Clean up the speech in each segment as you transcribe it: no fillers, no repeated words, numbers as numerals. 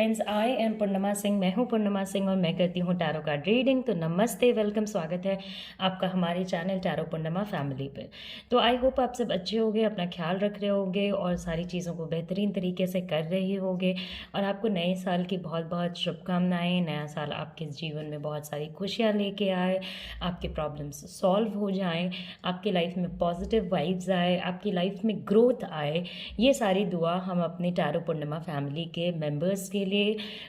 Friends, I am पूर्णिमा सिंह। मैं हूं पूर्णिमा सिंह और मैं करती हूं टैरो कार्ड रीडिंग। तो नमस्ते, वेलकम, स्वागत है आपका हमारे चैनल टैरो पूर्णिमा फैमिली पे। तो आई होप आप सब अच्छे होंगे, अपना ख्याल रख रहे होंगे और सारी चीज़ों को बेहतरीन तरीके से कर रहे होंगे। और आपको नए साल की बहुत बहुत शुभकामनाएँ। नया साल आपके जीवन में बहुत सारी खुशियाँ लेके आए, आपके प्रॉब्लम्स सॉल्व हो जाएँ, आपकी लाइफ में पॉजिटिव वाइब्स आए, आपकी लाइफ में ग्रोथ आए। ये सारी दुआ हम अपने टैरो पूर्णिमा फैमिली के मेंबर्स के लिए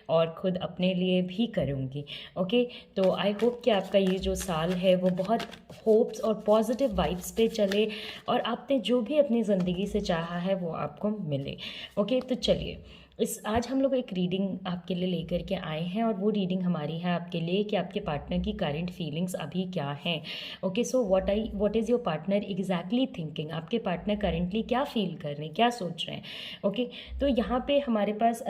और ख़ुद अपने लिए भी करूँगी। ओके, तो आई होप कि आपका ये जो साल है वो बहुत होप्स और पॉजिटिव वाइब्स पे चले और आपने जो भी अपनी ज़िंदगी से चाहा है वो आपको मिले। ओके, तो चलिए आज हम लोग एक रीडिंग आपके लिए लेकर के आए हैं और वो रीडिंग हमारी है आपके लिए कि आपके पार्टनर की करंट फीलिंग्स अभी क्या हैं। Okay, so what is your partner exactly thinking. आपके पार्टनर करंटली क्या फील कर रहे हैं, क्या सोच रहे हैं। ओके, तो यहाँ पे हमारे पास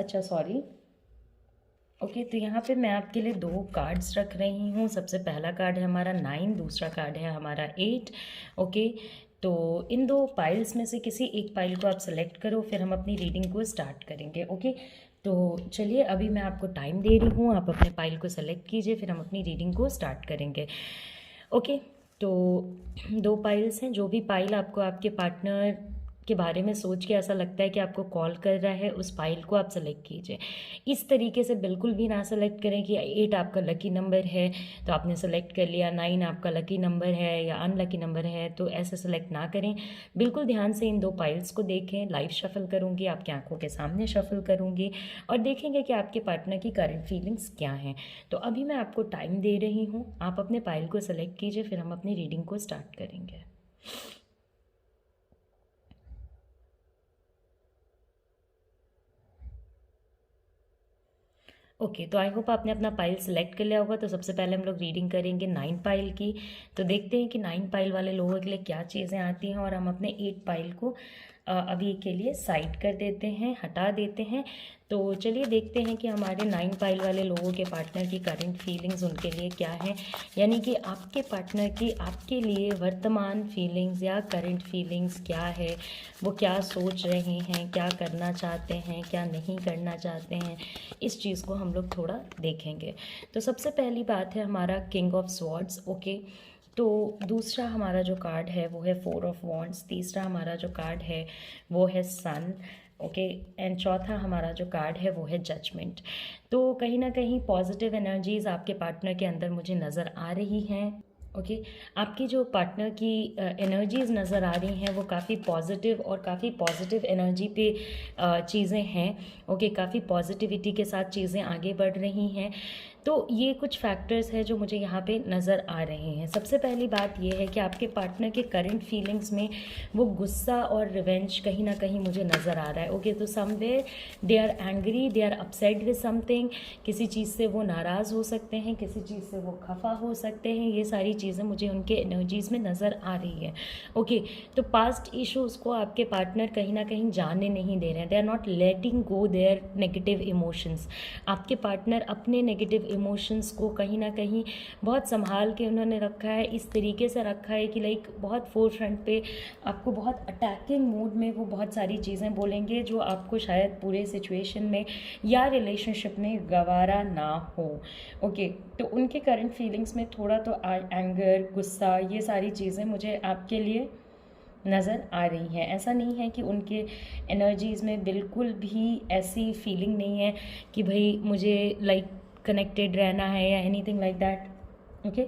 तो यहाँ पे मैं आपके लिए 2 कार्ड्स रख रही हूँ। सबसे पहला कार्ड है हमारा 9, दूसरा कार्ड है हमारा 8। ओके, तो इन 2 पाइल्स में से किसी एक पाइल को आप सेलेक्ट करो, फिर हम अपनी रीडिंग को स्टार्ट करेंगे। ओके, तो चलिए अभी मैं आपको टाइम दे रही हूँ, आप अपने पाइल को सेलेक्ट कीजिए, फिर हम अपनी रीडिंग को स्टार्ट करेंगे। ओके, तो 2 पाइल्स हैं। जो भी पाइल आपको आपके पार्टनर के बारे में सोच के ऐसा लगता है कि आपको कॉल कर रहा है, उस फाइल को आप सेलेक्ट कीजिए। इस तरीके से बिल्कुल भी ना सेलेक्ट करें कि 8 आपका लकी नंबर है तो आपने सेलेक्ट कर लिया, 9 आपका लकी नंबर है या अनलकी नंबर है, तो ऐसे सेलेक्ट ना करें। बिल्कुल ध्यान से इन 2 फाइल्स को देखें। लाइव शफल करूँगी, आपकी आंखों के सामने शफल करूँगी और देखेंगे कि आपके पार्टनर की करंट फीलिंग्स क्या हैं। तो अभी मैं आपको टाइम दे रही हूँ, आप अपने फाइल को सेलेक्ट कीजिए, फिर हम अपनी रीडिंग को स्टार्ट करेंगे। ओके, तो आई होप आपने अपना पाइल सेलेक्ट कर लिया होगा। तो सबसे पहले हम लोग रीडिंग करेंगे 9 पाइल की। तो देखते हैं कि 9 पाइल वाले लोगों के लिए क्या चीज़ें आती हैं और हम अपने 8 पाइल को अभी के लिए साइड कर देते हैं, हटा देते हैं। तो चलिए देखते हैं कि हमारे 9 पाइल वाले लोगों के पार्टनर की करंट फीलिंग्स उनके लिए क्या है, यानी कि आपके पार्टनर की आपके लिए वर्तमान फीलिंग्स या करंट फीलिंग्स क्या है, वो क्या सोच रहे हैं, क्या करना चाहते हैं, क्या नहीं करना चाहते हैं। इस चीज़ को हम लोग थोड़ा देखेंगे। तो सबसे पहली बात है हमारा किंग ऑफ स्वॉर्ड्स। ओके, तो दूसरा हमारा जो कार्ड है वो है 4 ऑफ वॉन्ड्स, तीसरा हमारा जो कार्ड है वो है सन। ओके, एंड चौथा हमारा जो कार्ड है वो है जजमेंट। तो कहीं ना कहीं पॉजिटिव एनर्जीज़ आपके पार्टनर के अंदर मुझे नज़र आ रही हैं। ओके, आपकी जो पार्टनर की एनर्जीज़ नज़र आ रही हैं वो काफ़ी पॉजिटिव और काफ़ी पॉजिटिव एनर्जी पे चीज़ें हैं। ओके, काफ़ी पॉजिटिविटी के साथ चीज़ें आगे बढ़ रही हैं। तो ये कुछ फैक्टर्स हैं जो मुझे यहाँ पे नज़र आ रहे हैं। सबसे पहली बात ये है कि आपके पार्टनर के करंट फीलिंग्स में वो गुस्सा और रिवेंज कहीं ना कहीं मुझे नज़र आ रहा है। ओके, तो somewhere they are angry, they are upset with something. किसी चीज़ से वो नाराज़ हो सकते हैं, किसी चीज़ से वो खफा हो सकते हैं। ये सारी चीज़ें मुझे उनके एनर्जीज़ में नज़र आ रही है। ओके, तो पास्ट इशूज़ को आपके पार्टनर कहीं ना कहीं जाने नहीं दे रहे हैं। They are not letting go their negative emotions. आपके पार्टनर अपने नेगेटिव इमोशंस को कहीं ना कहीं बहुत संभाल के उन्होंने रखा है, इस तरीके से रखा है कि लाइक बहुत फोर फ्रंट पे आपको बहुत अटैकिंग मूड में वो बहुत सारी चीज़ें बोलेंगे जो आपको शायद पूरे सिचुएशन में या रिलेशनशिप में गवारा ना हो। ओके, तो उनके करंट फीलिंग्स में थोड़ा तो एंगर, गुस्सा, ये सारी चीज़ें मुझे आपके लिए नज़र आ रही हैं। ऐसा नहीं है कि उनके एनर्जीज़ में बिल्कुल भी ऐसी फीलिंग नहीं है कि भाई मुझे लाइक कनेक्टेड रहना है या anything like that. Okay,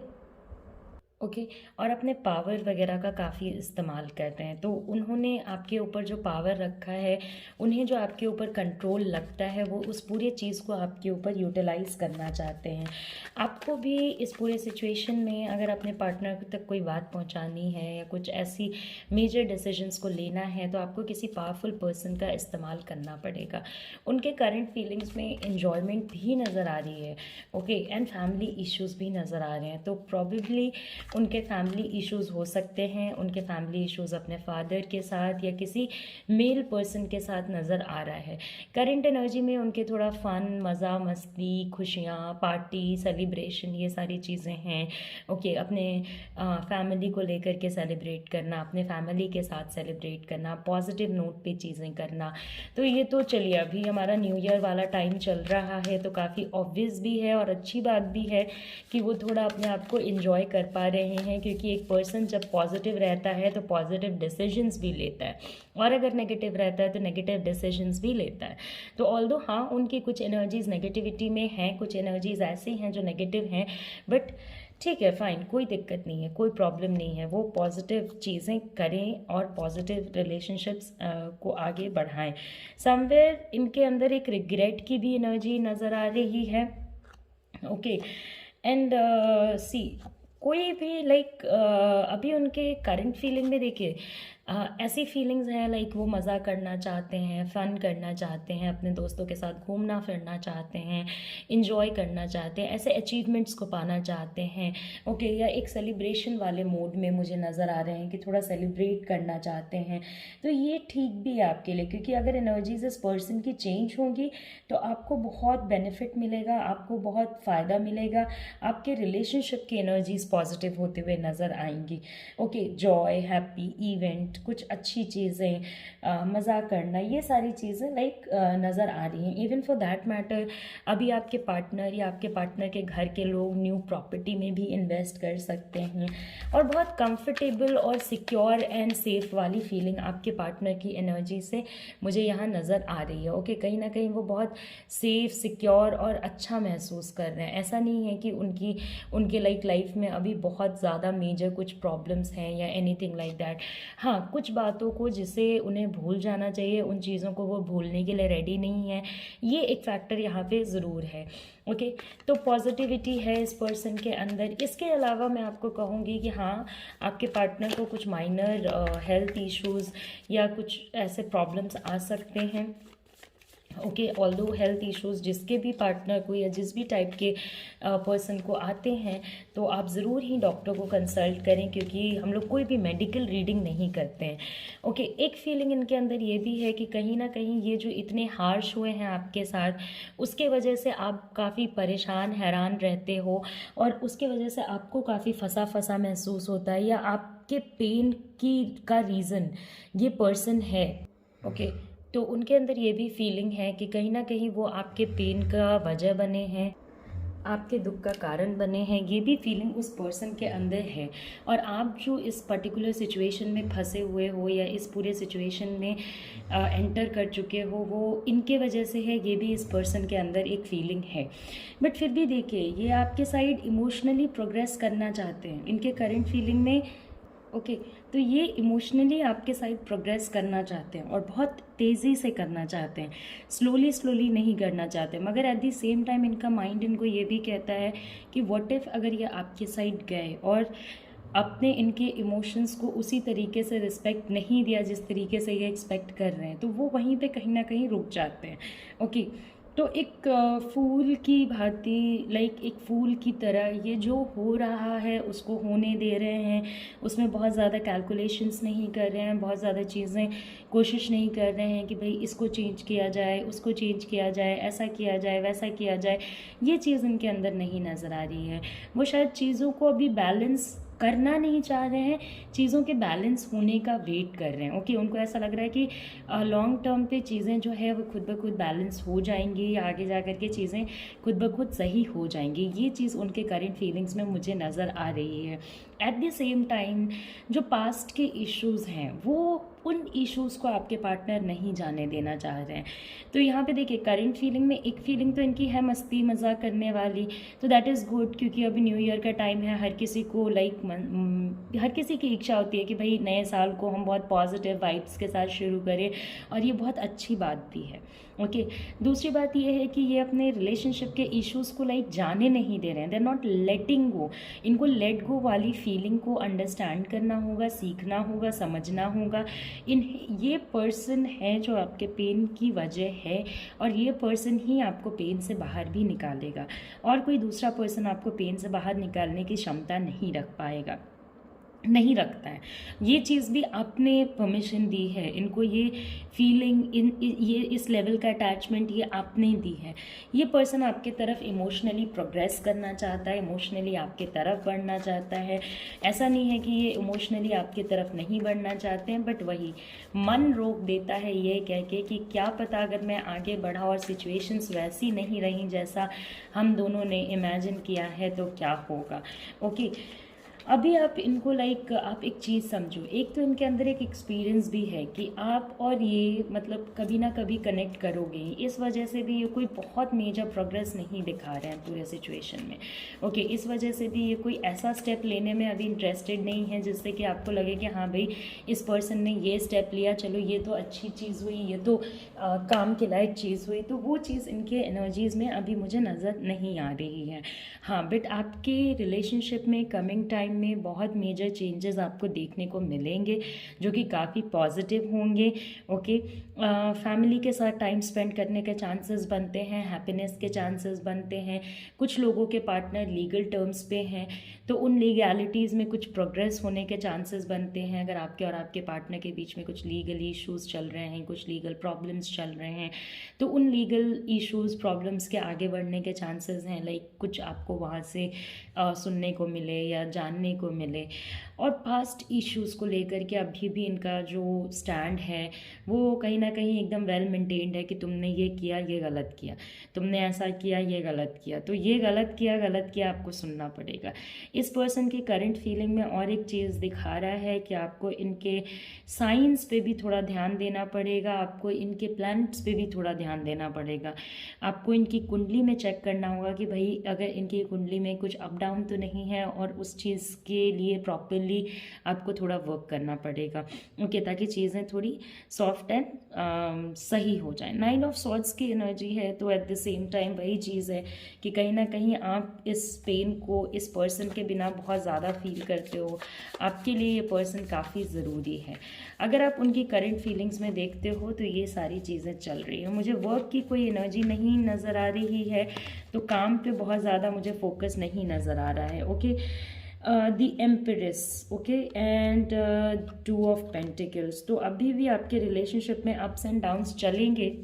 okay, और अपने पावर वगैरह का काफ़ी इस्तेमाल कर रहे हैं। तो उन्होंने आपके ऊपर जो पावर रखा है, उन्हें जो आपके ऊपर कंट्रोल लगता है, वो उस पूरे चीज़ को आपके ऊपर यूटिलाइज़ करना चाहते हैं। आपको भी इस पूरे सिचुएशन में अगर अपने पार्टनर तक कोई बात पहुंचानी है या कुछ ऐसी मेजर डिसीजंस को लेना है तो आपको किसी पावरफुल पर्सन का इस्तेमाल करना पड़ेगा। उनके करंट फीलिंग्स में इन्जॉयमेंट भी नज़र आ रही है। ओके, एंड फैमिली इश्यूज़ भी नज़र आ रहे हैं। तो प्रॉबेबली उनके फैमिली इश्यूज़ हो सकते हैं, उनके फैमिली इश्यूज़ अपने फादर के साथ या किसी मेल पर्सन के साथ नज़र आ रहा है। करंट एनर्जी में उनके थोड़ा फ़न, मज़ा, मस्ती, खुशियाँ, पार्टी, सेलिब्रेशन, ये सारी चीज़ें हैं। ओके, अपने फैमिली को लेकर के सेलिब्रेट करना, अपने फैमिली के साथ सेलिब्रेट करना, पॉजिटिव नोट पे चीज़ें करना। तो ये तो चलिए, अभी हमारा न्यू ईयर वाला टाइम चल रहा है, तो काफ़ी ऑब्वियस भी है और अच्छी बात भी है कि वो थोड़ा अपने आप को इन्जॉय कर पा रहे हैं, क्योंकि एक पर्सन जब पॉजिटिव रहता है तो पॉजिटिव डिसीजंस भी लेता है, और अगर नेगेटिव रहता है तो नेगेटिव डिसीजंस भी लेता है। तो ऑल्दो हाँ, उनकी कुछ एनर्जीज़ नेगेटिविटी में हैं, कुछ एनर्जीज़ ऐसी हैं जो नेगेटिव हैं, बट ठीक है, फाइन, कोई दिक्कत नहीं है, कोई प्रॉब्लम नहीं है। वो पॉजिटिव चीज़ें करें और पॉजिटिव रिलेशनशिप्स को आगे बढ़ाएं। समवेयर इनके अंदर एक रिग्रेट की भी एनर्जी नज़र आ रही है। ओके, एंड सी, कोई भी लाइक अभी उनके करंट फीलिंग में देखिए, ऐसी फीलिंग्स हैं लाइक वो मज़ा करना चाहते हैं, फ़न करना चाहते हैं, अपने दोस्तों के साथ घूमना फिरना चाहते हैं, इंजॉय करना चाहते हैं, ऐसे अचीवमेंट्स को पाना चाहते हैं। ओके, या एक सेलिब्रेशन वाले मोड में मुझे नज़र आ रहे हैं कि थोड़ा सेलिब्रेट करना चाहते हैं। तो ये ठीक भी है आपके लिए, क्योंकि अगर एनर्जीज इस पर्सन की चेंज होंगी तो आपको बहुत बेनिफिट मिलेगा, आपको बहुत फ़ायदा मिलेगा, आपके रिलेशनशिप की एनर्जीज पॉजिटिव होते हुए नज़र आएंगी। ओके, जॉय, हैप्पी, इवेंट, कुछ अच्छी चीज़ें, मज़ा करना, ये सारी चीज़ें लाइक नज़र आ रही हैं। इवन फॉर दैट मैटर, अभी आपके पार्टनर या आपके पार्टनर के घर के लोग न्यू प्रॉपर्टी में भी इन्वेस्ट कर सकते हैं, और बहुत कंफर्टेबल और सिक्योर एंड सेफ वाली फीलिंग आपके पार्टनर की एनर्जी से मुझे यहाँ नज़र आ रही है। ओके, कहीं ना कहीं वो बहुत सेफ, सिक्योर और अच्छा महसूस कर रहे हैं। ऐसा नहीं है कि उनके लाइफ में अभी बहुत ज़्यादा मेजर कुछ प्रॉब्लम्स हैं या एनीथिंग लाइक दैट। हाँ, कुछ बातों को जिसे उन्हें भूल जाना चाहिए, उन चीज़ों को वो भूलने के लिए रेडी नहीं है, ये एक फैक्टर यहाँ पे ज़रूर है। ओके, तो पॉजिटिविटी है इस पर्सन के अंदर। इसके अलावा मैं आपको कहूँगी कि हाँ, आपके पार्टनर को कुछ माइनर हेल्थ इश्यूज़ या कुछ ऐसे प्रॉब्लम्स आ सकते हैं। ओके, ऑल्दो हेल्थ इश्यूज़ जिसके भी पार्टनर को या जिस भी टाइप के पर्सन को आते हैं, तो आप ज़रूर ही डॉक्टर को कंसल्ट करें, क्योंकि हम लोग कोई भी मेडिकल रीडिंग नहीं करते हैं। ओके, एक फीलिंग इनके अंदर ये भी है कि कहीं ना कहीं ये जो इतने हार्श हुए हैं आपके साथ, उसके वजह से आप काफ़ी परेशान, हैरान रहते हो, और उसके वजह से आपको काफ़ी फंसा फंसा महसूस होता है, या आपके पेन का रीज़न ये पर्सन है। ओके, तो उनके अंदर ये भी फीलिंग है कि कहीं ना कहीं वो आपके पेन का वजह बने हैं, आपके दुख का कारण बने हैं, ये भी फीलिंग उस पर्सन के अंदर है। और आप जो इस पर्टिकुलर सिचुएशन में फंसे हुए हो या इस पूरे सिचुएशन में एंटर कर चुके हो, वो इनके वजह से है, ये भी इस पर्सन के अंदर एक फीलिंग है। बट फिर भी देखिए, ये आपके साइड इमोशनली प्रोग्रेस करना चाहते हैं इनके करंट फीलिंग में। ओके, तो ये इमोशनली आपके साइड प्रोग्रेस करना चाहते हैं, और बहुत तेज़ी से करना चाहते हैं, स्लोली नहीं करना चाहते। मगर एट द सेम टाइम इनका माइंड इनको ये भी कहता है कि व्हाट इफ़ अगर ये आपके साइड गए और अपने इनके इमोशंस को उसी तरीके से रिस्पेक्ट नहीं दिया जिस तरीके से ये एक्सपेक्ट कर रहे हैं, तो वो वहीं पे कहीं ना कहीं रुक जाते हैं। ओके, तो एक फूल की भांति, लाइक एक फूल की तरह ये जो हो रहा है उसको होने दे रहे हैं, उसमें बहुत ज़्यादा कैलकुलेशंस नहीं कर रहे हैं, बहुत ज़्यादा चीज़ें कोशिश नहीं कर रहे हैं कि भाई इसको चेंज किया जाए, उसको चेंज किया जाए, ऐसा किया जाए, वैसा किया जाए। ये चीज़ इनके अंदर नहीं नज़र आ रही है। वो शायद चीज़ों को अभी बैलेंस करना नहीं चाह रहे हैं, चीज़ों के बैलेंस होने का वेट कर रहे हैं। ओके, उनको ऐसा लग रहा है कि लॉन्ग टर्म पे चीज़ें जो है वो खुद ब खुद बैलेंस हो जाएंगी, या आगे जा कर के चीज़ें खुद ब खुद सही हो जाएंगी। ये चीज़ उनके करंट फीलिंग्स में मुझे नज़र आ रही है। एट द सेम टाइम जो पास्ट के इश्यूज़ हैं, वो उन इश्यूज़ को आपके पार्टनर नहीं जाने देना चाह रहे हैं। तो यहाँ पे देखिए, करंट फीलिंग में एक फीलिंग तो इनकी है मस्ती मजाक करने वाली, तो दैट इज़ गुड, क्योंकि अभी न्यू ईयर का टाइम है। हर किसी को हर किसी की इच्छा होती है कि भाई नए साल को हम बहुत पॉजिटिव वाइब्स के साथ शुरू करें, और ये बहुत अच्छी बात भी है। ओके, दूसरी बात ये है कि ये अपने रिलेशनशिप के इश्यूज़ को लाइक जाने नहीं दे रहे हैं, दे आर नॉट लेटिंग गो। इनको लेट गो वाली फीलिंग को अंडरस्टैंड करना होगा, सीखना होगा, समझना होगा, इन ये पर्सन है जो आपके पेन की वजह है, और ये पर्सन ही आपको पेन से बाहर भी निकालेगा, और कोई दूसरा पर्सन आपको पेन से बाहर निकालने की क्षमता नहीं रख पाएगा, नहीं रखता है। ये चीज़ भी आपने परमिशन दी है इनको, ये फीलिंग ये इस लेवल का अटैचमेंट ये आपने दी है। ये पर्सन आपके तरफ इमोशनली प्रोग्रेस करना चाहता है, इमोशनली आपके तरफ बढ़ना चाहता है। ऐसा नहीं है कि ये इमोशनली आपकी तरफ नहीं बढ़ना चाहते हैं, बट वही मन रोक देता है ये कह के कि क्या पता अगर मैं आगे बढ़ा और सिचुएशंस वैसी नहीं रही जैसा हम दोनों ने इमेजिन किया है तो क्या होगा। ओके, अभी आप इनको आप एक चीज़ समझो, एक तो इनके अंदर एक एक्सपीरियंस भी है कि आप और ये मतलब कभी ना कभी कनेक्ट करोगे, इस वजह से भी ये कोई बहुत मेजर प्रोग्रेस नहीं दिखा रहे हैं पूरे सिचुएशन में। ओके, इस वजह से भी ये कोई ऐसा स्टेप लेने में अभी इंटरेस्टेड नहीं है जिससे कि आपको लगे कि हाँ भाई इस पर्सन ने ये स्टेप लिया, चलो ये तो अच्छी चीज़ हुई, ये तो काम के लायक चीज़ हुई, तो वो चीज़ इनके एनर्जीज़ में अभी मुझे नज़र नहीं आ रही है। हाँ, बट आपके रिलेशनशिप में कमिंग टाइम में बहुत मेजर चेंजेस आपको देखने को मिलेंगे जो कि काफ़ी पॉजिटिव होंगे। ओके, फैमिली के साथ टाइम स्पेंड करने के चांसेस बनते हैं, हैप्पीनेस के चांसेस बनते हैं। कुछ लोगों के पार्टनर लीगल टर्म्स पे हैं तो उन लीगैलिटीज़ में कुछ प्रोग्रेस होने के चांसेस बनते हैं। अगर आपके और आपके पार्टनर के बीच में कुछ लीगल इश्यूज़ चल रहे हैं, कुछ लीगल प्रॉब्लम्स चल रहे हैं, तो उन लीगल इश्यूज़ प्रॉब्लम्स के आगे बढ़ने के चांसेस हैं। लाइक कुछ आपको वहाँ से सुनने को मिले या जानने को मिले। और पास्ट इश्यूज़ को लेकर के अभी भी इनका जो स्टैंड है वो कहीं ना कहीं एकदम वेल मेंटेन्ड है कि तुमने ये किया, ये गलत किया, तुमने ऐसा किया, ये गलत किया, तो ये गलत किया आपको सुनना पड़ेगा। इस पर्सन की करंट फीलिंग में और एक चीज़ दिखा रहा है कि आपको इनके साइंस पे भी थोड़ा ध्यान देना पड़ेगा, आपको इनके प्लैनेट्स पे भी थोड़ा ध्यान देना पड़ेगा। आपको इनकी कुंडली में चेक करना होगा कि भाई अगर इनकी कुंडली में कुछ अप डाउन तो नहीं है, और उस चीज़ के लिए प्रॉपरली आपको थोड़ा वर्क करना पड़ेगा। ओके, ताकि चीज़ें थोड़ी सॉफ्ट एंड सही हो जाए। 9 ऑफ सॉर्ड्स की एनर्जी है, तो एट द सेम टाइम वही चीज़ है कि कहीं ना कहीं आप इस पेन को इस पर्सन के बिना बहुत ज़्यादा फील करते हो। आपके लिए ये पर्सन काफ़ी ज़रूरी है। अगर आप उनकी करंट फीलिंग्स में देखते हो तो ये सारी चीज़ें चल रही हैं। मुझे वर्क की कोई एनर्जी नहीं नज़र आ रही है, तो काम पे बहुत ज़्यादा मुझे फोकस नहीं नज़र आ रहा है। Okay, the empress, okay, and 2 of pentacles. तो अभी भी आपके रिलेशनशिप में अप्स एंड डाउन्स चलेंगे,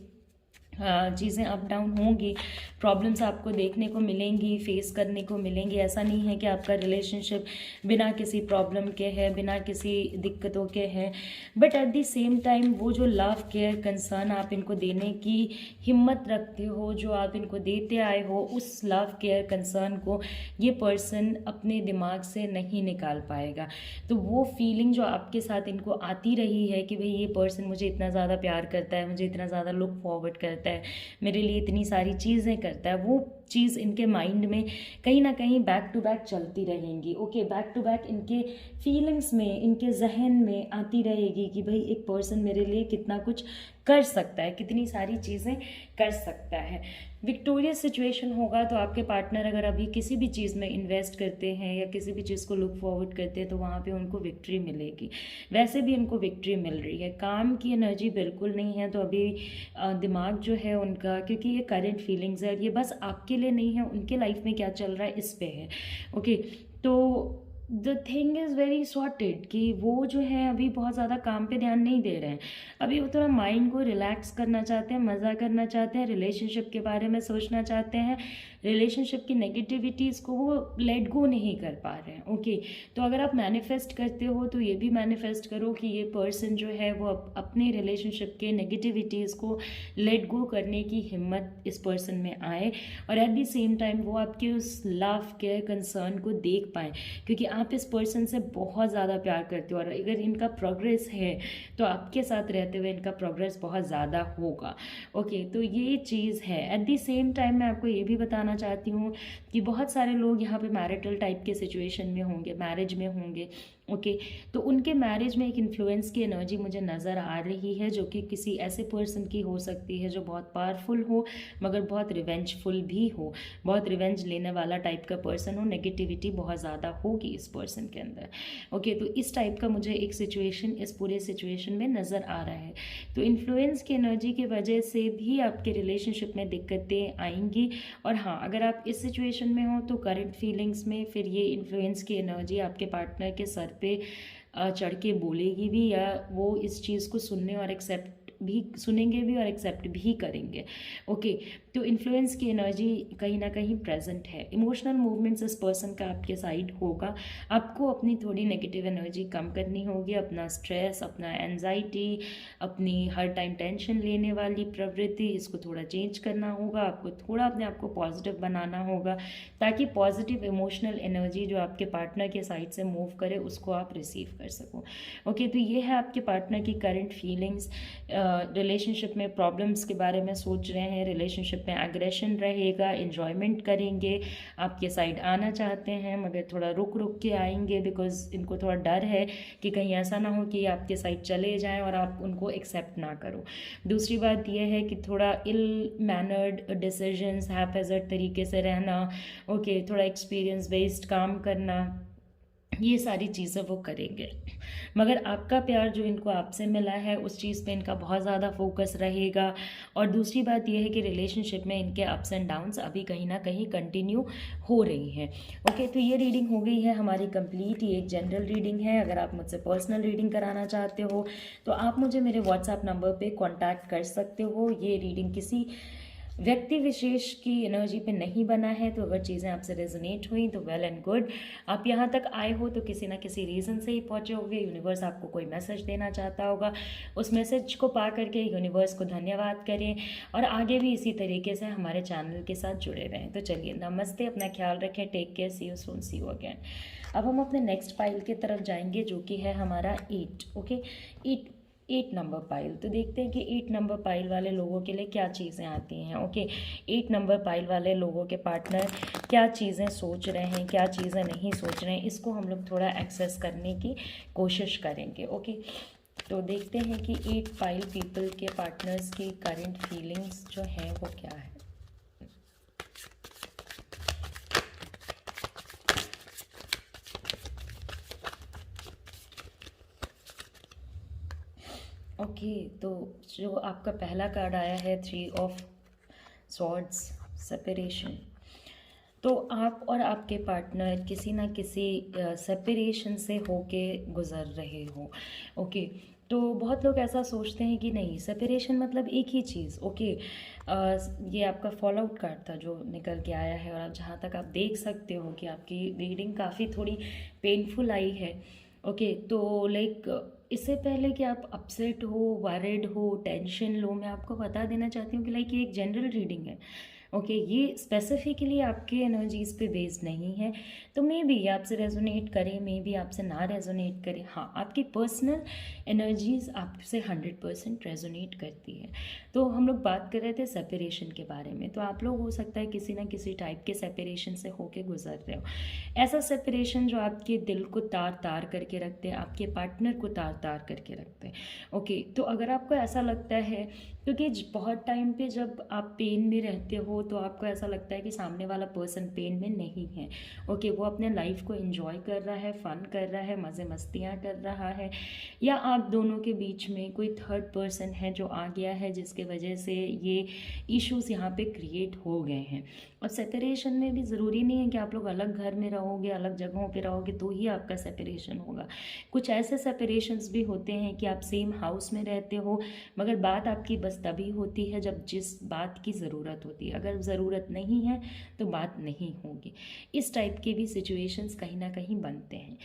चीज़ें अप डाउन होंगी, प्रॉब्लम्स आपको देखने को मिलेंगी, फेस करने को मिलेंगी। ऐसा नहीं है कि आपका रिलेशनशिप बिना किसी प्रॉब्लम के है, बिना किसी दिक्कतों के है, but at the same time वो जो लव केयर कंसर्न आप इनको देने की हिम्मत रखते हो, जो आप इनको देते आए हो, उस लव केयर कंसर्न को ये पर्सन अपने दिमाग से नहीं निकाल पाएगा। तो वो फीलिंग जो आपके साथ इनको आती रही है कि भाई ये पर्सन मुझे इतना ज़्यादा प्यार करता है, मुझे इतना ज़्यादा लुक फॉरवर्ड करता है, मेरे लिए इतनी सारी चीज़ें करता है, वो चीज़ इनके माइंड में कहीं ना कहीं बैक टू बैक चलती रहेंगी। ओके, बैक टू बैक इनके फीलिंग्स में, इनके जहन में आती रहेगी कि भाई एक पर्सन मेरे लिए कितना कुछ कर सकता है, कितनी सारी चीज़ें कर सकता है। विक्टोरियस सिचुएशन होगा तो आपके पार्टनर अगर अभी किसी भी चीज़ में इन्वेस्ट करते हैं या किसी भी चीज़ को लुक फॉरवर्ड करते हैं तो वहाँ पे उनको विक्ट्री मिलेगी। वैसे भी इनको विक्ट्री मिल रही है। काम की एनर्जी बिल्कुल नहीं है, तो अभी दिमाग जो है उनका, क्योंकि ये करंट फीलिंग्स है, ये बस आपके लिए नहीं है, उनके लाइफ में क्या चल रहा है इस पे है। ओके, तो the thing is very sorted कि वो जो है अभी बहुत ज़्यादा काम पे ध्यान नहीं दे रहे हैं। अभी वो थोड़ा माइंड को रिलैक्स करना चाहते हैं, मज़ा करना चाहते हैं, रिलेशनशिप के बारे में सोचना चाहते हैं, रिलेशनशिप की नेगेटिविटीज़ को वो लेट गो नहीं कर पा रहे हैं। ओके, तो अगर आप मैनिफेस्ट करते हो तो ये भी मैनिफेस्ट करो कि ये पर्सन जो है वो अपने रिलेशनशिप के नेगेटिविटीज़ को लेट गो करने की हिम्मत इस पर्सन में आए, और एट द सेम टाइम वो आपके उस लव केयर कंसर्न को देख पाएँ, क्योंकि आप इस पर्सन से बहुत ज़्यादा प्यार करते हो, और अगर इनका प्रोग्रेस है तो आपके साथ रहते हुए इनका प्रोग्रेस बहुत ज़्यादा होगा। ओके, तो ये चीज़ है। एट द सेम टाइम मैं आपको ये भी बताना चाहती हूँ कि बहुत सारे लोग यहाँ पे मैरिटल टाइप के सिचुएशन में होंगे, मैरिज में होंगे, ओके तो उनके मैरिज में एक इन्फ्लुएंस की एनर्जी मुझे नज़र आ रही है, जो कि किसी ऐसे पर्सन की हो सकती है जो बहुत पावरफुल हो मगर बहुत रिवेंजफुल भी हो, बहुत रिवेंज लेने वाला टाइप का पर्सन हो, नेगेटिविटी बहुत ज़्यादा होगी इस पर्सन के अंदर। ओके तो इस टाइप का मुझे एक सिचुएशन इस पूरे सिचुएशन में नज़र आ रहा है। तो इन्फ्लुएंस की एनर्जी की वजह से भी आपके रिलेशनशिप में दिक्कतें आएंगी। और हाँ, अगर आप इस सिचुएशन में हो तो करंट फीलिंग्स में फिर ये इन्फ्लुएंस की एनर्जी आपके पार्टनर के सर पे चढ़ के बोलेगी भी, या वो इस चीज़ को सुनने और एक्सेप्ट भी सुनेंगे भी और एक्सेप्ट भी करेंगे। ओके तो इन्फ्लुएंस की एनर्जी कहीं ना कहीं प्रेजेंट है। इमोशनल मूवमेंट्स इस पर्सन का आपके साइड होगा। आपको अपनी थोड़ी नेगेटिव एनर्जी कम करनी होगी, अपना स्ट्रेस, अपना एनजाइटी, अपनी हर टाइम टेंशन लेने वाली प्रवृत्ति, इसको थोड़ा चेंज करना होगा। आपको थोड़ा अपने आप को पॉजिटिव बनाना होगा ताकि पॉजिटिव इमोशनल एनर्जी जो आपके पार्टनर के साइड से मूव करे उसको आप रिसीव कर सको। ओके तो ये है आपके पार्टनर की करंट फीलिंग्स। रिलेशनशिप में प्रॉब्लम्स के बारे में सोच रहे हैं, रिलेशनशिप में एग्रेशन रहेगा, इन्जॉयमेंट करेंगे, आपके साइड आना चाहते हैं मगर थोड़ा रुक रुक के आएंगे बिकॉज इनको थोड़ा डर है कि कहीं ऐसा ना हो कि आपके साइड चले जाएं और आप उनको एक्सेप्ट ना करो। दूसरी बात यह है कि थोड़ा इल मैनर्ड डिसीजंस, हैफेजर्ड तरीके से रहना, ओके थोड़ा एक्सपीरियंस बेस्ड काम करना, ये सारी चीज़ें वो करेंगे। मगर आपका प्यार जो इनको आपसे मिला है उस चीज़ पे इनका बहुत ज़्यादा फोकस रहेगा। और दूसरी बात यह है कि रिलेशनशिप में इनके अप्स एंड डाउन्स अभी कहीं ना कहीं कंटिन्यू हो रही हैं। ओके तो ये रीडिंग हो गई है हमारी कंप्लीट। ये एक जनरल रीडिंग है। अगर आप मुझसे पर्सनल रीडिंग कराना चाहते हो तो आप मुझे मेरे व्हाट्सएप नंबर पर कॉन्टैक्ट कर सकते हो। ये रीडिंग किसी व्यक्ति विशेष की एनर्जी पे नहीं बना है, तो अगर चीज़ें आपसे रेजोनेट हुई तो वेल एंड गुड। आप यहाँ तक आए हो तो किसी ना किसी रीज़न से ही पहुँचे होंगे। यूनिवर्स आपको कोई मैसेज देना चाहता होगा। उस मैसेज को पा करके यूनिवर्स को धन्यवाद करें और आगे भी इसी तरीके से हमारे चैनल के साथ जुड़े रहें। तो चलिए नमस्ते, अपना ख्याल रखें, take care, see you soon, see you again. अब हम अपने नेक्स्ट पाइल की तरफ जाएंगे जो कि है हमारा 8। Okay 8 number pile. तो देखते हैं कि 8 नंबर पाइल वाले लोगों के लिए क्या चीज़ें आती हैं। ओके 8 नंबर पाइल वाले लोगों के पार्टनर क्या चीज़ें सोच रहे हैं, क्या चीज़ें नहीं सोच रहे हैं, इसको हम लोग थोड़ा एक्सेस करने की कोशिश करेंगे। ओके तो देखते हैं कि 8 पाइल पीपल के पार्टनर्स की करंट फीलिंग्स जो हैं वो क्या है। ओके तो जो आपका पहला कार्ड आया है 3 ऑफ स्वॉर्ड्स, सेपरेशन। तो आप और आपके पार्टनर किसी ना किसी सेपरेशन से होके गुजर रहे हो। ओके तो बहुत लोग ऐसा सोचते हैं कि नहीं, सेपरेशन मतलब एक ही चीज़। ओके ये आपका फॉल आउट कार्ड था जो निकल के आया है। और आप जहाँ तक आप देख सकते हो कि आपकी रीडिंग काफ़ी थोड़ी पेनफुल आई है। ओके तो लाइक इससे पहले कि आप अपसेट हो, वरिड हो, टेंशन लो, मैं आपको बता देना चाहती हूँ कि लाइक ये एक जनरल रीडिंग है। ओके ये स्पेसिफिकली आपके एनर्जीज पे बेस्ड नहीं है। तो मे बी आपसे रेजोनेट करे, मे बी आपसे ना रेजोनेट करे। हाँ आपकी पर्सनल एनर्जीज आपसे 100% रेजोनेट करती है। तो हम लोग बात कर रहे थे सेपरेशन के बारे में। तो आप लोग हो सकता है किसी ना किसी टाइप के सेपरेशन से होके गुजर रहे हो। ऐसा सेपरेशन जो आपके दिल को तार तार करके रखते हैं, आपके पार्टनर को तार तार करके रखते हैं। ओके तो अगर आपको ऐसा लगता है, क्योंकि बहुत टाइम पे जब आप पेन में रहते हो तो आपको ऐसा लगता है कि सामने वाला पर्सन पेन में नहीं है। ओके वो अपने लाइफ को एंजॉय कर रहा है, फन कर रहा है, मज़े मस्तियाँ कर रहा है, या आप दोनों के बीच में कोई थर्ड पर्सन है जो आ गया है जिसके वजह से ये इश्यूज यहाँ पे क्रिएट हो गए हैं। और सेपरेशन में भी ज़रूरी नहीं है कि आप लोग अलग घर में रहोगे, अलग जगहों पे रहोगे तो ही आपका सेपरेशन होगा। कुछ ऐसे सेपरेशंस भी होते हैं कि आप सेम हाउस में रहते हो मगर बात आपकी बस तभी होती है जब जिस बात की ज़रूरत होती है। अगर ज़रूरत नहीं है तो बात नहीं होगी। इस टाइप के भी सिचुएशंस कहीं ना कहीं बनते हैं।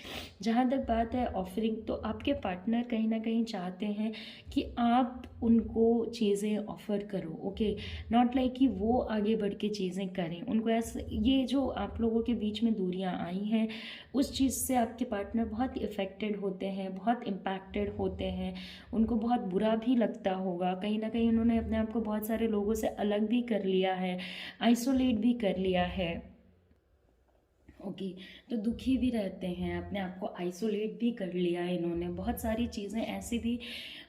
जहाँ तक बात है ऑफरिंग, तो आपके पार्टनर कहीं ना कहीं चाहते हैं कि आप उनको चीज़ें ऑफ़र करो। ओके नॉट लाइक कि वो आगे बढ़ के चीज़ें करें। उनको ऐसा, ये जो आप लोगों के बीच में दूरियां आई हैं उस चीज़ से आपके पार्टनर बहुत इफ़ेक्टेड होते हैं, बहुत इम्पैक्टेड होते हैं। उनको बहुत बुरा भी लगता होगा। कहीं ना कहीं उन्होंने अपने आप को बहुत सारे लोगों से अलग भी कर लिया है, आइसोलेट भी कर लिया है। ओके। तो दुखी भी रहते हैं, अपने आप को आइसोलेट भी कर लिया है इन्होंने, बहुत सारी चीज़ें ऐसी भी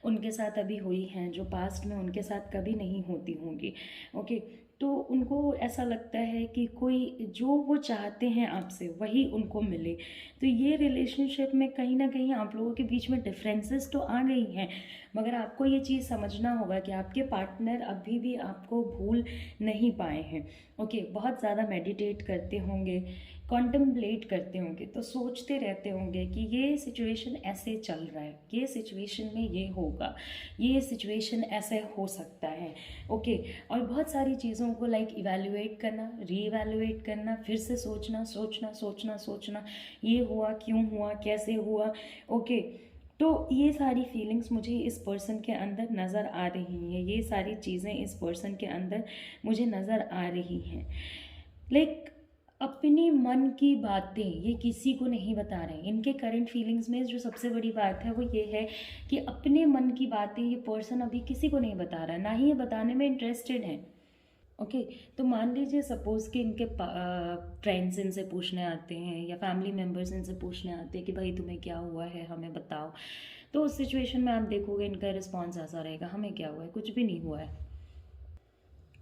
उनके साथ अभी हुई हैं जो पास्ट में उनके साथ कभी नहीं होती होंगी। ओके। तो उनको ऐसा लगता है कि कोई जो वो चाहते हैं आपसे वही उनको मिले। तो ये रिलेशनशिप में कहीं ना कहीं आप लोगों के बीच में डिफरेंसेस तो आ गई हैं, मगर आपको ये चीज़ समझना होगा कि आपके पार्टनर अभी भी आपको भूल नहीं पाए हैं। ओके। बहुत ज़्यादा मेडिटेट करते होंगे, कॉन्टम्पलेट करते होंगे, तो सोचते रहते होंगे कि ये सिचुएशन ऐसे चल रहा है, ये सिचुएशन में ये होगा, ये सिचुएशन ऐसे हो सकता है। ओके। और बहुत सारी चीज़ों को लाइक इवैल्यूएट करना, री इवैल्यूएट करना, फिर से सोचना सोचना सोचना सोचना, ये हुआ क्यों हुआ, कैसे हुआ। ओके। तो ये सारी फीलिंग्स मुझे इस पर्सन के अंदर नज़र आ रही हैं, ये सारी चीज़ें इस पर्सन के अंदर मुझे नज़र आ रही हैं। लाइक अपनी मन की बातें ये किसी को नहीं बता रहे हैं। इनके करंट फीलिंग्स में जो सबसे बड़ी बात है वो ये है कि अपने मन की बातें ये पर्सन अभी किसी को नहीं बता रहा है, ना ही ये बताने में इंटरेस्टेड है। ओके। तो मान लीजिए सपोज़ कि इनके फ्रेंड्स इनसे पूछने आते हैं या फैमिली मेम्बर्स इनसे पूछने आते हैं कि भाई तुम्हें क्या हुआ है, हमें बताओ। तो उस सिचुएशन में आप देखोगे इनका रिस्पॉन्स ऐसा रहेगा, हमें क्या हुआ है, कुछ भी नहीं हुआ है।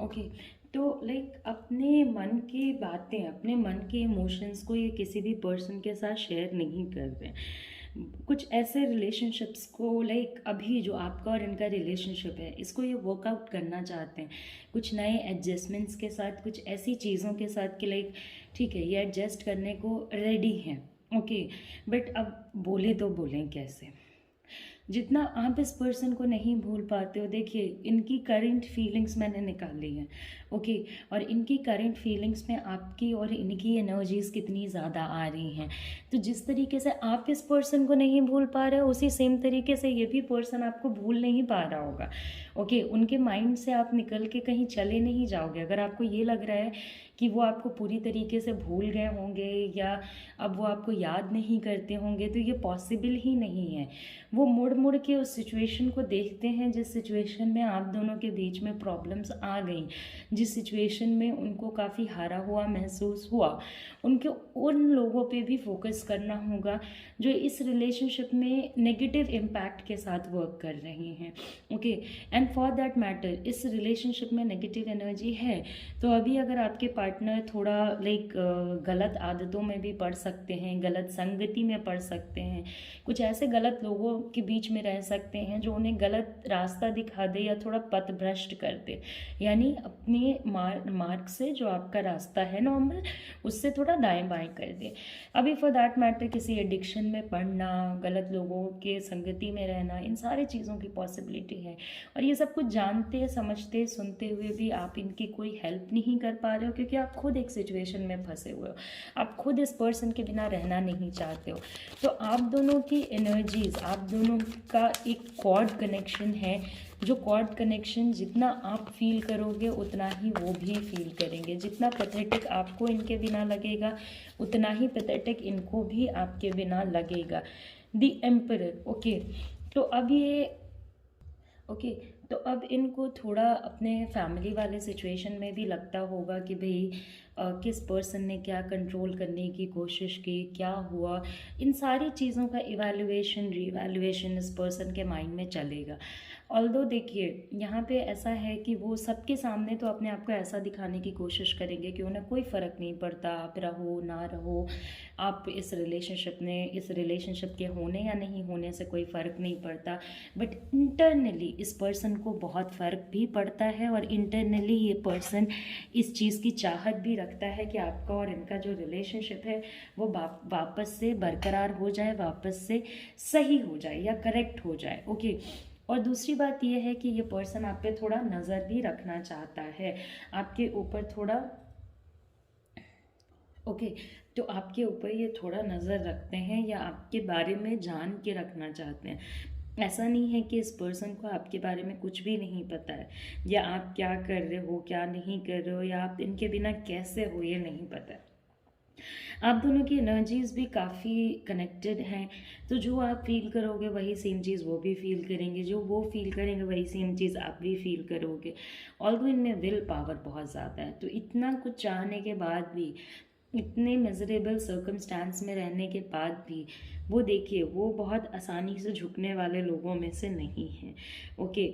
ओके। तो लाइक अपने मन की बातें, अपने मन के इमोशंस को ये किसी भी पर्सन के साथ शेयर नहीं कर रहे। कुछ ऐसे रिलेशनशिप्स को लाइक अभी जो आपका और इनका रिलेशनशिप है इसको ये वर्कआउट करना चाहते हैं, कुछ नए एडजस्टमेंट्स के साथ, कुछ ऐसी चीज़ों के साथ कि लाइक ठीक है ये एडजस्ट करने को रेडी हैं। ओके। बट अब बोले तो बोलें कैसे। जितना आप इस पर्सन को नहीं भूल पाते हो, देखिए इनकी करंट फीलिंग्स मैंने निकाली हैं। ओके। और इनकी करंट फीलिंग्स में आपकी और इनकी एनर्जीज़ कितनी ज़्यादा आ रही हैं। तो जिस तरीके से आप इस पर्सन को नहीं भूल पा रहे हो उसी सेम तरीके से ये भी पर्सन आपको भूल नहीं पा रहा होगा। ओके। उनके माइंड से आप निकल के कहीं चले नहीं जाओगे। अगर आपको ये लग रहा है कि वो आपको पूरी तरीके से भूल गए होंगे या अब वो आपको याद नहीं करते होंगे, तो ये पॉसिबल ही नहीं है। वो मुड़ मुड़ के उस सिचुएशन को देखते हैं जिस सिचुएशन में आप दोनों के बीच में प्रॉब्लम्स आ गई, जिस सिचुएशन में उनको काफ़ी हारा हुआ महसूस हुआ। उनको उन लोगों पे भी फोकस करना होगा जो इस रिलेशनशिप में नेगेटिव इम्पैक्ट के साथ वर्क कर रहे हैं। Okay. And for that matter इस रिलेशनशिप में नेगेटिव एनर्जी है, तो अभी अगर आपके पार्टनर थोड़ा लाइक गलत आदतों में भी पड़ सकते हैं, गलत संगति में पड़ सकते हैं, कुछ ऐसे गलत लोगों के बीच में रह सकते हैं जो उन्हें गलत रास्ता दिखा दे या थोड़ा पथ भ्रष्ट कर दे, यानी अपने मार्ग से जो आपका रास्ता है नॉर्मल उससे थोड़ा दाएं बाएं कर दे। अभी फॉर दैट मैटर किसी एडिक्शन में पड़ना, गलत लोगों के संगति में रहना, इन सारी चीज़ों की पॉसिबिलिटी है। और ये सब कुछ जानते समझते सुनते हुए भी आप इनकी कोई हेल्प नहीं कर पा रहे हो, क्योंकि आप खुद एक सिचुएशन में फंसे हुए हो, आप खुद इस पर्सन के बिना रहना नहीं चाहते हो। तो आप दोनों की एनर्जीज, आप दोनों का एक कॉर्ड कनेक्शन है, जो कॉर्ड कनेक्शन जितना आप फील करोगे उतना ही वो भी फील करेंगे। जितना पैथेटिक आपको इनके बिना लगेगा उतना ही पैथेटिक इनको भी आपके बिना लगेगा। The emperor. ओके। तो अब ये ओके। तो अब इनको थोड़ा अपने फैमिली वाले सिचुएशन में भी लगता होगा कि भाई किस पर्सन ने क्या कंट्रोल करने की कोशिश की, क्या हुआ, इन सारी चीज़ों का इवैल्यूएशन रीवैल्यूएशन इस पर्सन के माइंड में चलेगा। ऑल्दो देखिए यहाँ पे ऐसा है कि वो सबके सामने तो अपने आप को ऐसा दिखाने की कोशिश करेंगे कि उन्हें कोई फ़र्क नहीं पड़ता, आप रहो ना रहो, आप इस रिलेशनशिप के होने या नहीं होने से कोई फ़र्क नहीं पड़ता। बट इंटरनली इस पर्सन को बहुत फ़र्क भी पड़ता है, और इंटरनली ये पर्सन इस चीज़ की चाहत भी रखता है कि आपका और इनका जो रिलेशनशिप है वो वापस से बरकरार हो जाए, वापस से सही हो जाए या करेक्ट हो जाए। ओके। और दूसरी बात यह है कि ये पर्सन आप पे थोड़ा नज़र भी रखना चाहता है, आपके ऊपर थोड़ा ओके। तो आपके ऊपर ये थोड़ा नज़र रखते हैं या आपके बारे में जान के रखना चाहते हैं। ऐसा नहीं है कि इस पर्सन को आपके बारे में कुछ भी नहीं पता है, या आप क्या कर रहे हो क्या नहीं कर रहे हो, या आप इनके बिना कैसे हो ये नहीं पता है। आप दोनों की एनर्जीज़ भी काफ़ी कनेक्टेड हैं, तो जो आप फील करोगे वही सेम चीज़ वो भी फील करेंगे, जो वो फील करेंगे वही सेम चीज़ आप भी फील करोगे। ऑल्दो इनमें विल पावर बहुत ज़्यादा है, तो इतना कुछ चाहने के बाद भी इतने मिजरेबल सर्कमस्टांस में रहने के बाद भी वो देखिए वो बहुत आसानी से झुकने वाले लोगों में से नहीं हैं। ओके,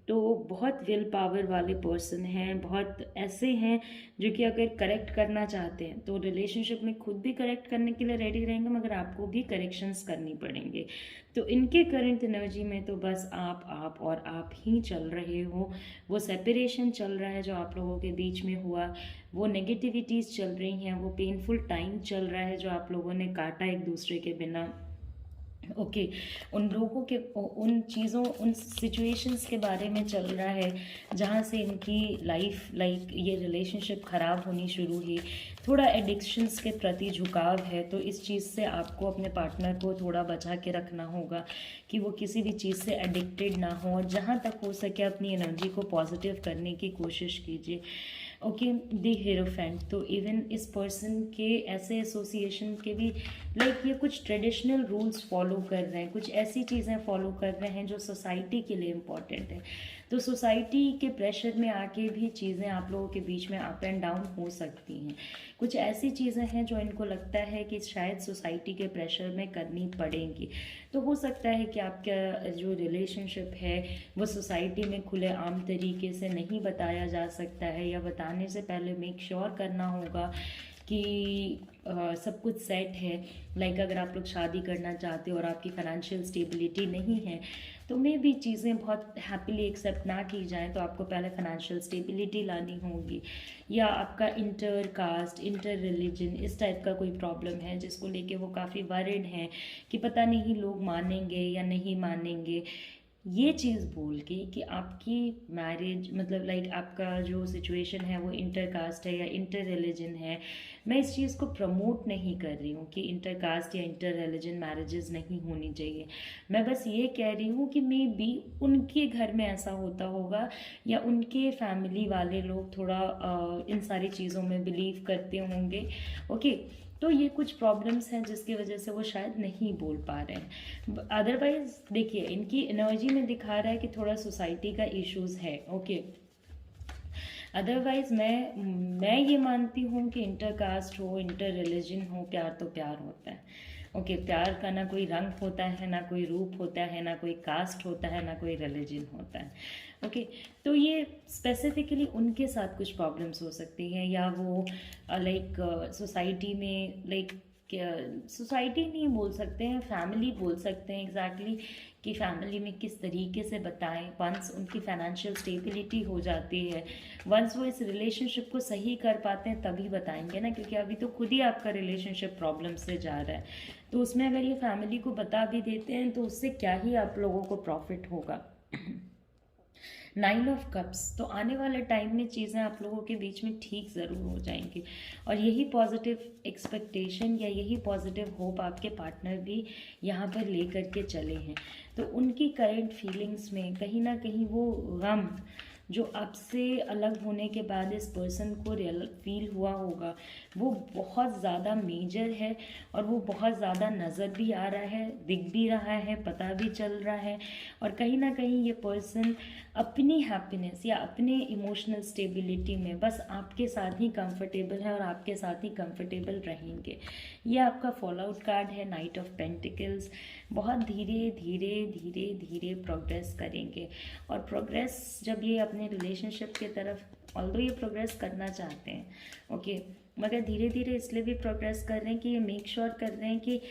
तो बहुत विल पावर वाले पर्सन हैं, बहुत ऐसे हैं जो कि अगर करेक्ट करना चाहते हैं तो रिलेशनशिप में खुद भी करेक्ट करने के लिए रेडी रहेंगे, मगर आपको भी करेक्शंस करनी पड़ेंगे। तो इनके करंट एनर्जी में तो बस आप और आप ही चल रहे हो। वो सेपरेशन चल रहा है जो आप लोगों के बीच में हुआ, वो नेगेटिविटीज़ चल रही हैं, वो पेनफुल टाइम चल रहा है जो आप लोगों ने काटा एक दूसरे के बिना। ओके, उन लोगों के उन चीज़ों उन सिचुएशंस के बारे में चल रहा है जहाँ से इनकी लाइफ ये रिलेशनशिप ख़राब होनी शुरू हुई। थोड़ा एडिक्शंस के प्रति झुकाव है, तो इस चीज़ से आपको अपने पार्टनर को थोड़ा बचा के रखना होगा कि वो किसी भी चीज़ से एडिक्टेड ना हो, और जहाँ तक हो सके अपनी एनर्जी को पॉजिटिव करने की कोशिश कीजिए। ओके, द हीरोफेंट, तो इवन इस पर्सन के ऐसे एसोसिएशन के भी ये कुछ ट्रेडिशनल रूल्स फॉलो कर रहे हैं, कुछ ऐसी चीज़ें फॉलो कर रहे हैं जो सोसाइटी के लिए इम्पॉर्टेंट है। तो सोसाइटी के प्रेशर में आके भी चीज़ें आप लोगों के बीच में अप एंड डाउन हो सकती हैं। कुछ ऐसी चीज़ें हैं जो इनको लगता है कि शायद सोसाइटी के प्रेशर में करनी पड़ेंगी। तो हो सकता है कि आपका जो रिलेशनशिप है वो सोसाइटी में खुलेआम तरीके से नहीं बताया जा सकता है, या बताने से पहले मेक श्योर करना होगा कि सब कुछ सेट है। अगर आप लोग शादी करना चाहते हो और आपकी फाइनेंशियल स्टेबिलिटी नहीं है तो मे भी चीज़ें बहुत हैप्पीली एक्सेप्ट ना की जाएँ, तो आपको पहले फाइनेंशियल स्टेबिलिटी लानी होगी। या आपका इंटर कास्ट, इंटर रिलीजन, इस टाइप का कोई प्रॉब्लम है जिसको लेके वो काफ़ी वरिड हैं कि पता नहीं लोग मानेंगे या नहीं मानेंगे। ये चीज़ बोल के कि आपकी मैरिज आपका जो सिचुएशन है वो इंटर कास्ट है या इंटर रिलीजन है, मैं इस चीज़ को प्रमोट नहीं कर रही हूँ कि इंटर कास्ट या इंटर रिलीजन मैरिजेस नहीं होनी चाहिए। मैं बस ये कह रही हूँ कि मे बी उनके घर में ऐसा होता होगा या उनके फैमिली वाले लोग थोड़ा इन सारी चीज़ों में बिलीव करते होंगे। ओके, तो ये कुछ प्रॉब्लम्स हैं जिसकी वजह से वो शायद नहीं बोल पा रहे हैं। अदरवाइज देखिए इनकी एनर्जी में दिखा रहा है कि थोड़ा सोसाइटी का इश्यूज है। ओके, अदरवाइज मैं ये मानती हूँ कि इंटर कास्ट हो, इंटर रिलीजन हो, प्यार तो प्यार होता है। ओके, प्यार का ना कोई रंग होता है, ना कोई रूप होता है, ना कोई कास्ट होता है, ना कोई रिलीजन होता है। ओके, तो ये स्पेसिफिकली उनके साथ कुछ प्रॉब्लम्स हो सकती हैं, या वो सोसाइटी में सोसाइटी नहीं बोल सकते हैं, फैमिली बोल सकते हैं एग्जैक्टली कि फैमिली में किस तरीके से बताएं। वंस उनकी फाइनेंशियल स्टेबिलिटी हो जाती है, वंस वो इस रिलेशनशिप को सही कर पाते हैं तभी बताएंगे ना, क्योंकि अभी तो खुद ही आपका रिलेशनशिप प्रॉब्लम से जा रहा है। तो उसमें अगर ये फैमिली को बता भी देते हैं तो उससे क्या ही आप लोगों को प्रॉफिट होगा। 9 ऑफ कप्स, तो आने वाले टाइम में चीज़ें आप लोगों के बीच में ठीक ज़रूर हो जाएंगी, और यही पॉजिटिव एक्सपेक्टेशन या यही पॉजिटिव होप आपके पार्टनर भी यहाँ पर लेकर के चले हैं। तो उनकी करंट फीलिंग्स में कहीं ना कहीं वो गम जो आपसे अलग होने के बाद इस पर्सन को रियल फील हुआ होगा वो बहुत ज़्यादा मेजर है, और वो बहुत ज़्यादा नज़र भी आ रहा है, दिख भी रहा है, पता भी चल रहा है। और कहीं ना कहीं ये पर्सन अपनी हैप्पीनेस या अपने इमोशनल स्टेबिलिटी में बस आपके साथ ही कंफर्टेबल है और आपके साथ ही कंफर्टेबल रहेंगे। ये आपका फॉल आउट कार्ड है, नाइट ऑफ पेंटिकल्स। बहुत धीरे धीरे धीरे धीरे प्रोग्रेस करेंगे, और प्रोग्रेस जब ये अपने रिलेशनशिप की तरफ ऑल्दो ये प्रोग्रेस करना चाहते हैं, ओके, मगर धीरे धीरे इसलिए भी प्रोग्रेस कर रहे हैं कि ये मेक श्योर कर रहे हैं कि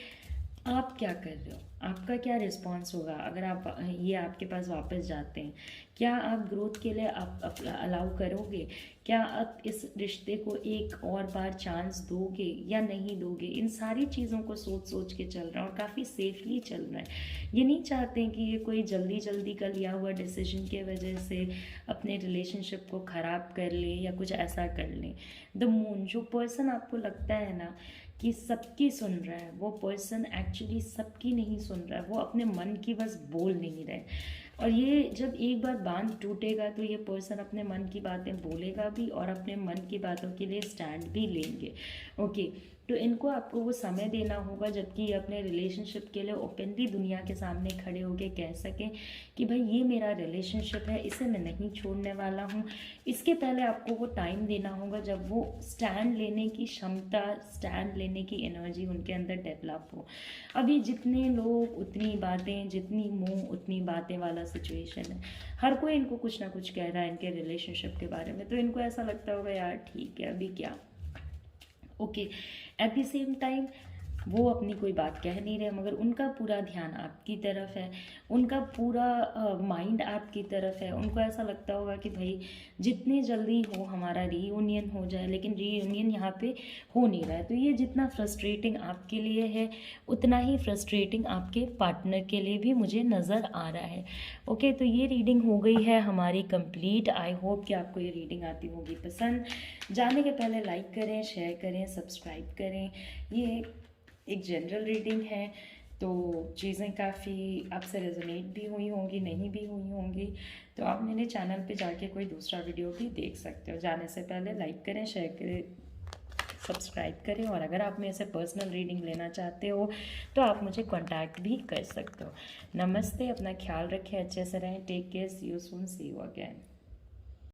आप क्या कर रहे हो, आपका क्या रिस्पॉन्स होगा अगर आप ये आपके पास वापस जाते हैं। क्या आप ग्रोथ के लिए आप अलाउ करोगे, क्या आप इस रिश्ते को एक और बार चांस दोगे या नहीं दोगे। इन सारी चीज़ों को सोच सोच के चल रहा है और काफ़ी सेफली चल रहा है। ये नहीं चाहते हैं कि ये कोई जल्दी जल्दी का लिया हुआ डिसीजन के वजह से अपने रिलेशनशिप को ख़राब कर ले या कुछ ऐसा कर लें। द मून, जो पर्सन आपको लगता है ना कि सबकी सुन रहा है, वो पर्सन एक्चुअली सबकी नहीं सुन रहा है, वो अपने मन की बस बोल नहीं रहे। और ये जब एक बार बांध टूटेगा तो ये पर्सन अपने मन की बातें बोलेगा भी और अपने मन की बातों के लिए स्टैंड भी लेंगे। ओके, तो इनको आपको वो समय देना होगा जबकि ये अपने रिलेशनशिप के लिए ओपनली दुनिया के सामने खड़े होकर कह सकें कि भाई ये मेरा रिलेशनशिप है, इसे मैं नहीं छोड़ने वाला हूँ। इसके पहले आपको वो टाइम देना होगा जब वो स्टैंड लेने की क्षमता, स्टैंड लेने की एनर्जी उनके अंदर डेवलप हो। अभी जितने लोग उतनी बातें, जितनी मुंह उतनी बातें वाला सिचुएशन है। हर कोई इनको कुछ ना कुछ कह रहा है इनके रिलेशनशिप के बारे में, तो इनको ऐसा लगता होगा यार ठीक है अभी क्या, okay. At the same time वो अपनी कोई बात कह नहीं रहे, मगर उनका पूरा ध्यान आपकी तरफ है, उनका पूरा माइंड आपकी तरफ है। उनको ऐसा लगता होगा कि भाई जितने जल्दी हो हमारा रीयूनियन हो जाए, लेकिन रीयूनियन यहाँ पे हो नहीं रहा है। तो ये जितना फ्रस्ट्रेटिंग आपके लिए है उतना ही फ्रस्ट्रेटिंग आपके पार्टनर के लिए भी मुझे नज़र आ रहा है। ओके, तो ये रीडिंग हो गई है हमारी कंप्लीट। आई होप कि आपको ये रीडिंग आती होगी पसंद। जाने के पहले लाइक करें, शेयर करें, सब्सक्राइब करें। ये एक जनरल रीडिंग है, तो चीज़ें काफ़ी आपसे रेजोनेट भी हुई होंगी, नहीं भी हुई होंगी, तो आप मेरे चैनल पे जाके कोई दूसरा वीडियो भी देख सकते हो। जाने से पहले लाइक करें, शेयर करें, सब्सक्राइब करें। और अगर आप मेरे से पर्सनल रीडिंग लेना चाहते हो तो आप मुझे कांटेक्ट भी कर सकते हो। नमस्ते, अपना ख्याल रखें, अच्छे से रहें, take care, see you soon, see you again.